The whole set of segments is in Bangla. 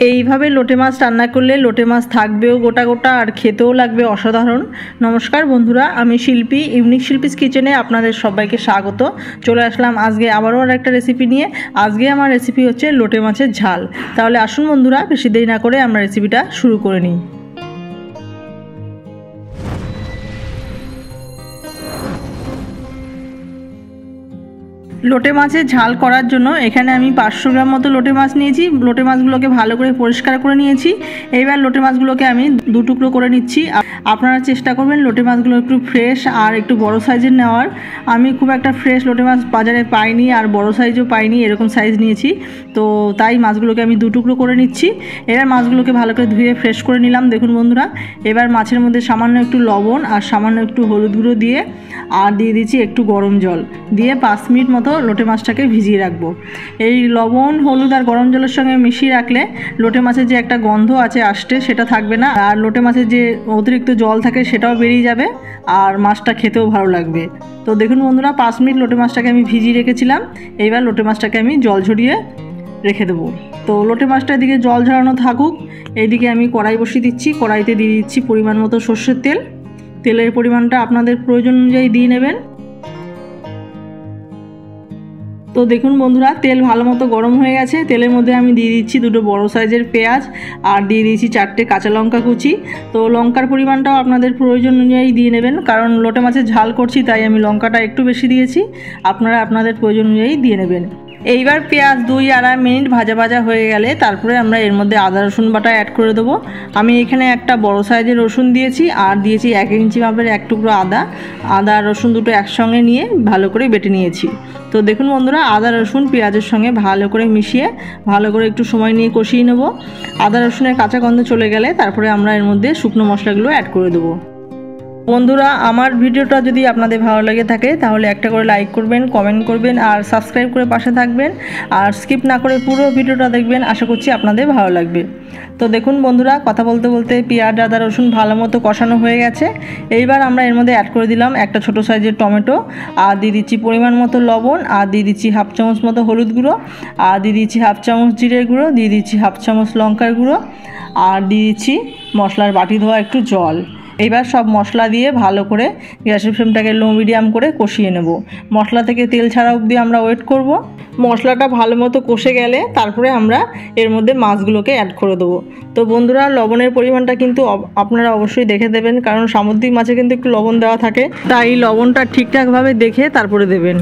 এইভাবে লোটে মাছ রান্না করলে লোটে মাছ থাকবেও গোটা গোটা আর খেতেও লাগবে অসাধারণ। নমস্কার বন্ধুরা, আমি শিল্পী, ইউনিক শিল্পীস কিচেনে আপনাদের সবাইকে স্বাগত। চলে আসলাম আজকে আবারও একটা রেসিপি নিয়ে। আজকে আমার রেসিপি হচ্ছে লোটে মাছের ঝাল। তাহলে আসুন বন্ধুরা, বেশি দেরি না করে আমরা রেসিপিটা শুরু করে নিই। লোটে মাছের ঝাল করার জন্য এখানে আমি 500 গ্রাম মতো লোটে মাছ নিয়েছি। লোটে মাছগুলোকে ভালো করে পরিষ্কার করে নিয়েছি। এইবার লোটে মাছগুলোকে আমি দু টুকরো করে নিচ্ছি। আপনারা চেষ্টা করবেন লোটে মাছগুলো একটু ফ্রেশ আর একটু বড় সাইজের নেওয়ার। আমি খুব একটা ফ্রেশ লোটে মাছ বাজারে পাইনি আর বড় সাইজও পাইনি, এরকম সাইজ নিয়েছি। তো তাই মাছগুলোকে আমি দু টুকরো করে নিচ্ছি। এবার মাছগুলোকে ভালো করে ধুয়ে ফ্রেশ করে নিলাম। দেখুন বন্ধুরা, এবার মাছের মধ্যে সামান্য একটু লবণ আর সামান্য একটু হলুদ গুঁড়ো দিয়ে আর দিয়ে দিচ্ছি একটু গরম জল দিয়ে 5 মিনিট মতো লোটে মাছটাকে ভিজিয়ে রাখবো। এই লবণ, হলুদ আর গরম জলের সঙ্গে মিশিয়ে রাখলে লোটে মাছের যে একটা গন্ধ আছে আষ্টে, সেটা থাকবে না। আর লোটে মাছের যে অতিরিক্ত জল থাকে সেটাও বেরিয়ে যাবে আর মাছটা খেতেও ভালো লাগবে। তো দেখুন বন্ধুরা, 5 মিনিট লোটে মাছটাকে আমি ভিজিয়ে রেখেছিলাম। এইবার লোটে মাছটাকে আমি জল ঝরিয়ে রেখে দেবো। তো লোটে মাছটা এদিকে জল ঝরানো থাকুক, এইদিকে আমি কড়াই বসিয়ে দিচ্ছি। কড়াইতে দিয়ে দিচ্ছি পরিমাণ মতো সর্ষের তেল। তেলের পরিমাণটা আপনাদের প্রয়োজন অনুযায়ী দিয়ে নেবেন। তো দেখুন বন্ধুরা, তেল ভালো মতো গরম হয়ে গেছে। তেলের মধ্যে আমি দিয়ে দিচ্ছি 2 বড় সাইজের পেঁয়াজ আর দিয়ে দিয়েছি 4টে কাঁচা লঙ্কা কুচি। তো লঙ্কার পরিমাণটাও আপনাদের প্রয়োজন অনুযায়ী দিয়ে নেবেন, কারণ লোটে মাছের ঝাল করছি তাই আমি লঙ্কাটা একটু বেশি দিয়েছি। আপনারা আপনাদের প্রয়োজন অনুযায়ী দিয়ে নেবেন। এইবার পেঁয়াজ 2-2.5 মিনিট ভাজা ভাজা হয়ে গেলে তারপরে আমরা এর মধ্যে আদা রসুন বাটা অ্যাড করে দেবো। আমি এখানে একটা বড় সাইজের রসুন দিয়েছি আর দিয়েছি 1 ইঞ্চি মাপের 1 টুকরো আদা। আদা আর রসুন দুটো একসঙ্গে নিয়ে ভালো করে বেটে নিয়েছি। তো দেখুন বন্ধুরা, আদা রসুন পেঁয়াজের সঙ্গে ভালো করে মিশিয়ে ভালো করে একটু সময় নিয়ে কষিয়ে নেব। আদা রসুনের কাঁচা গন্ধ চলে গেলে তারপরে আমরা এর মধ্যে শুকনো মশলাগুলো অ্যাড করে দেবো। বন্ধুরা, আমার ভিডিওটা যদি আপনাদের ভালো লাগে থাকে তাহলে একটা করে লাইক করবেন, কমেন্ট করবেন আর সাবস্ক্রাইব করে পাশে থাকবেন। আর স্কিপ না করে পুরো ভিডিওটা দেখবেন, আশা করছি আপনাদের ভালো লাগবে। তো দেখুন বন্ধুরা, কথা বলতে বলতে পেঁয়াজ আদা রসুন ভালো মতো কষানো হয়ে গেছে। এইবার আমরা এর মধ্যে অ্যাড করে দিলাম একটা ছোটো সাইজের টমেটো আর দিয়ে দিচ্ছি পরিমাণ মতো লবণ আর দিয়ে দিচ্ছি 1/2 চামচ মতো হলুদ গুঁড়ো আর দিয়ে দিচ্ছি 1/2 চামচ জিরের গুঁড়ো, দিয়ে দিচ্ছি 1/2 চামচ লঙ্কার গুঁড়ো আর দিয়ে দিচ্ছি মশলার বাটি ধোয়া একটু জল। এইবার সব মশলা দিয়ে ভালো করে গ্যাসের ফ্লেমটাকে লো মিডিয়াম করে কষিয়ে নেব। মশলা থেকে তেল ছাড়া অবধি আমরা ওয়েট করব। মশলাটা ভালো মতো কষে গেলে তারপরে আমরা এর মধ্যে মাছগুলোকে অ্যাড করে দেবো। তো বন্ধুরা, লবণের পরিমাণটা কিন্তু আপনারা অবশ্যই দেখে দেবেন, কারণ সামুদ্রিক মাছে কিন্তু একটু লবণ দেওয়া থাকে, তাই লবণটা ঠিকঠাকভাবে দেখে তারপরে দেবেন।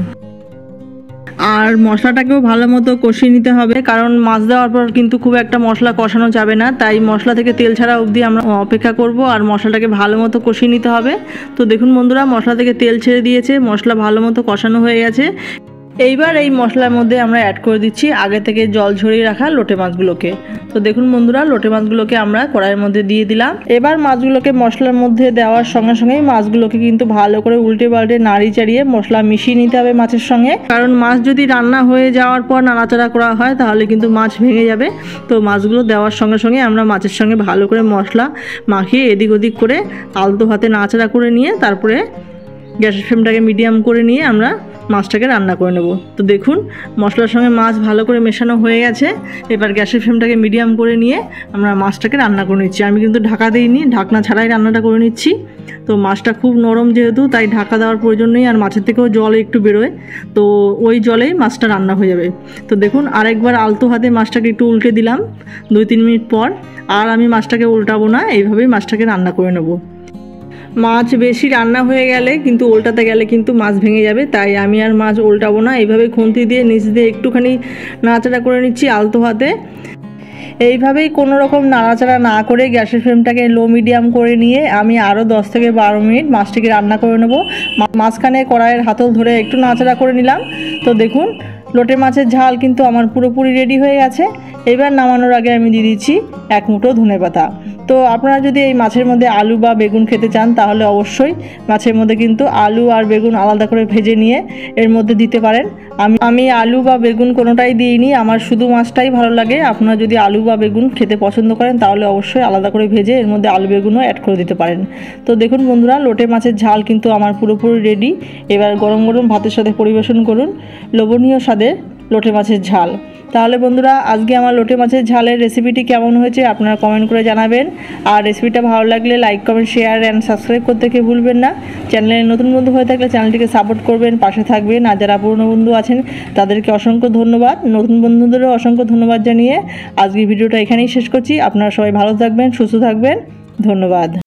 আর মশলাটাকেও ভালো মতো কষিয়ে নিতে হবে, কারণ মাছ দেওয়ার পর কিন্তু খুব একটা মশলা কষানো যাবে না, তাই মশলা থেকে তেল ছাড়া অবধি আমরা অপেক্ষা করব আর মশলাটাকে ভালো মতো কষিয়ে নিতে হবে। তো দেখুন বন্ধুরা, মশলা থেকে তেল ছেড়ে দিয়েছে, মশলা ভালো মতো কষানো হয়ে গেছে। এইবার এই মশলার মধ্যে আমরা অ্যাড করে দিচ্ছি আগে থেকে জল ঝরিয়ে রাখা লোটে মাছগুলোকে। তো দেখুন বন্ধুরা, লোটে মাছগুলোকে আমরা কড়াইয়ের মধ্যে দিয়ে দিলাম। এবার মাছগুলোকে মশলার মধ্যে দেওয়ার সঙ্গে সঙ্গেই মাছগুলোকে কিন্তু ভালো করে উল্টে পাল্টে নাড়ি চাড়িয়ে মশলা মিশিয়ে নিতে হবে মাছের সঙ্গে, কারণ মাছ যদি রান্না হয়ে যাওয়ার পর নাড়াচাড়া করা হয় তাহলে কিন্তু মাছ ভেঙে যাবে। তো মাছগুলো দেওয়ার সঙ্গে সঙ্গে আমরা মাছের সঙ্গে ভালো করে মশলা মাখিয়ে এদিক ওদিক করে আলতো হাতে নাড়াচাড়া করে নিয়ে তারপরে গ্যাসের ফ্লেমটাকে মিডিয়াম করে নিয়ে আমরা মাছটাকে রান্না করে নেব। তো দেখুন, মশলার সঙ্গে মাছ ভালো করে মেশানো হয়ে গেছে। এবার গ্যাসের ফ্লেমটাকে মিডিয়াম করে নিয়ে আমরা মাছটাকে রান্না করে নিচ্ছি। আমি কিন্তু ঢাকা দিইনি, ঢাকনা ছাড়াই রান্নাটা করে নিচ্ছি। তো মাছটা খুব নরম যেহেতু, তাই ঢাকা দেওয়ার প্রয়োজন নেই। আর মাছের থেকেও জল একটু বেরোয়, তো ওই জলেই মাছটা রান্না হয়ে যাবে। তো দেখুন, আরেকবার আলতো হাতে মাছটাকে একটু উল্টে দিলাম 2-3 মিনিট পর। আর আমি মাছটাকে উল্টাবো না, এইভাবেই মাছটাকে রান্না করে নেব। মাছ বেশি রান্না হয়ে গেলে কিন্তু উল্টাতে গেলে কিন্তু মাছ ভেঙে যাবে, তাই আমি আর মাছ উল্টাবো না। এইভাবে খুন্তি দিয়ে নিচ দিয়ে একটুখানি নাড়াচাড়া করে নিচ্ছি আলতো হাতে। এইভাবেই কোনো রকম নাড়াচাড়া না করে গ্যাসের ফ্লেমটাকে লো মিডিয়াম করে নিয়ে আমি আরও 10 থেকে 12 মিনিট মাছটিকে রান্না করে নেব। মাঝখানে কড়াইয়ের হাতল ধরে একটু নাড়াচাড়া করে নিলাম। তো দেখুন, লোটে মাছের ঝাল কিন্তু আমার পুরোপুরি রেডি হয়ে গেছে। এবার নামানোর আগে আমি দিয়ে দিচ্ছি 1 মুঠো ধনেপাতা। তো আপনারা যদি এই মাছের মধ্যে আলু বা বেগুন খেতে চান তাহলে অবশ্যই মাছের মধ্যে কিন্তু আলু আর বেগুন আলাদা করে ভেজে নিয়ে এর মধ্যে দিতে পারেন। আমি আলু বা বেগুন কোনোটাই দিইনি, আমার শুধু মাছটাই ভালো লাগে। আপনারা যদি আলু বা বেগুন খেতে পছন্দ করেন তাহলে অবশ্যই আলাদা করে ভেজে এর মধ্যে আলু বেগুনও অ্যাড করে দিতে পারেন। তো দেখুন বন্ধুরা, লোটে মাছের ঝাল কিন্তু আমার পুরোপুরি রেডি। এবার গরম গরম ভাতের সাথে পরিবেশন করুন লোভনীয় স্বাদের লোটে মাছের ঝাল। তাহলে বন্ধুরা আজকে আমার লোটে মাছের ঝালের রেসিপিটি কেমন হয়েছে আপনারা কমেন্ট করে জানাবেন। আর রেসিপিটা ভালো লাগলে like comment share and subscribe করতে কেউ ভুলবেন না। চ্যানেলে নতুন বন্ধু হয়ে থাকলে চ্যানেলটিকে সাপোর্ট করবেন, পাশে থাকবেন। আর যারা পুরনো বন্ধু আছেন তাদেরকে অসংখ্য ধন্যবাদ, নতুন বন্ধুদেরও অসংখ্য ধন্যবাদ জানিয়ে আজকের ভিডিওটা এখানেই শেষ করছি। আপনারা সবাই ভালো থাকবেন, সুস্থ থাকবেন, ধন্যবাদ।